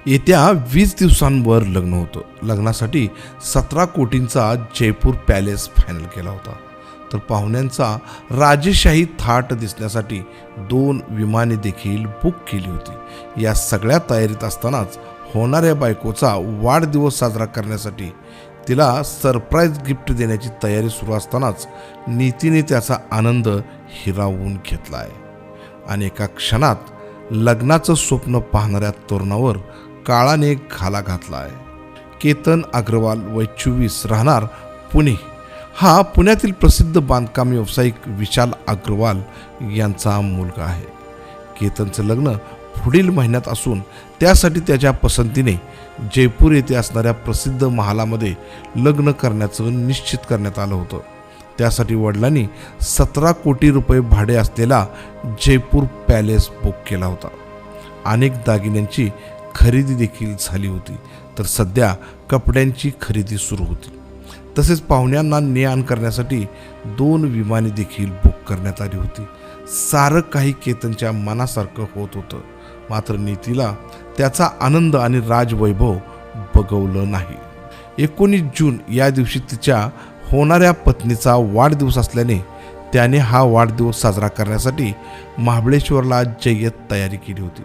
येत्या 20 दिवसांवर लग्न होतं. लग्नासाठी 17 कोटींचा जयपूर पॅलेस फायनल केला होता. तर पाहुण्यांचा राजेशाही थाट दिसण्यासाठी 2 विमाने देखील बुक केली होती. या सगळ्या तयारीत असतानाच होणाऱ्या बायकोचा वाढदिवस साजरा करण्यासाठी तिला सरप्राईज गिफ्ट देण्याची तयारी सुरू असतानाच नीतीने त्याचा आनंद हिरावून घेतला आहे. आणि एका क्षणात लग्नाचं स्वप्न पाहणाऱ्या तरुणावर काळाने घाला घातला आहे. केतन अग्रवाल वय 24 राहणार पुणे हा पुण्यातील प्रसिद्ध बांधकाम व्यावसायिक विशाल अग्रवाल यांचा मुलगा आहे. केतनचं लग्न पुढील महिन्यात असून त्यासाठी त्याच्या पसंतीने जयपूर येथे असणाऱ्या प्रसिद्ध महालामध्ये लग्न करण्याचं निश्चित करण्यात आलं होतं. त्यासाठी वडिलांनी 17 कोटी रुपये भाडे असलेला जयपूर पॅलेस बुक केला होता. अनेक दागिन्यांची खरेदी देखील झाली होती. तर सध्या कपड्यांची खरेदी सुरू होती. तसेच पाहुण्यांना ने-आण करण्यासाठी 2 विमाने देखील बुक करण्यात आली होती. सारं काही केतनच्या मनासारखं होत होतं. मात्र नीतीला त्याचा आनंद आणि राजवैभव बघवलं नाही. 19 जून या दिवशी तिच्या होणाऱ्या पत्नीचा वाढदिवस असल्याने त्याने हा वाढदिवस साजरा करण्यासाठी महाबळेश्वरला जय्यत तयारी केली होती.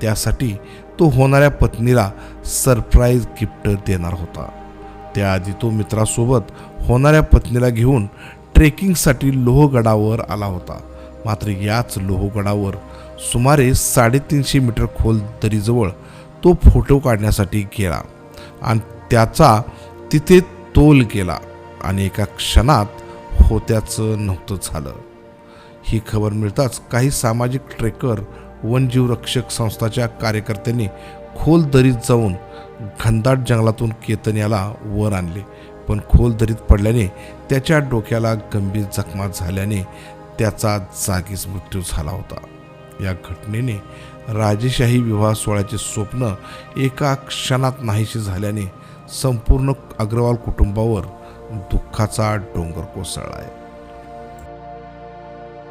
त्यासाठी तो होणाऱ्या पत्नीला सरप्राईज गिफ्ट देणार होता. त्याआधी तो मित्रासोबत होणाऱ्या पत्नीला घेऊन ट्रेकिंगसाठी लोहगडावर आला होता. मात्र याच लोहगडावर सुमारे 350 मीटर खोल दरीजवळ तो फोटो काढण्यासाठी गेला आणि त्याचा तिथे तोल गेला आणि एका क्षणात होत्याचं नव्हतं झालं. ही खबर मिळताच काही सामाजिक ट्रेकर वनजीव रक्षक संस्थाच्या कार्यकर्त्यांनी खोल दरीत जाऊन घनदाट जंगलातून केतन याला वर आणले. पण खोल दरीत पडल्याने त्याच्या डोक्याला गंभीर जखमा झाल्याने त्याचा जागीच मृत्यू झाला होता. या घटनेने राजेशाही विवाह सोहळ्याचे स्वप्न एका क्षणात नाहीसे झाल्याने संपूर्ण अग्रवाल कुटुंबावर दुःखाचा डोंगर कोसळला आहे.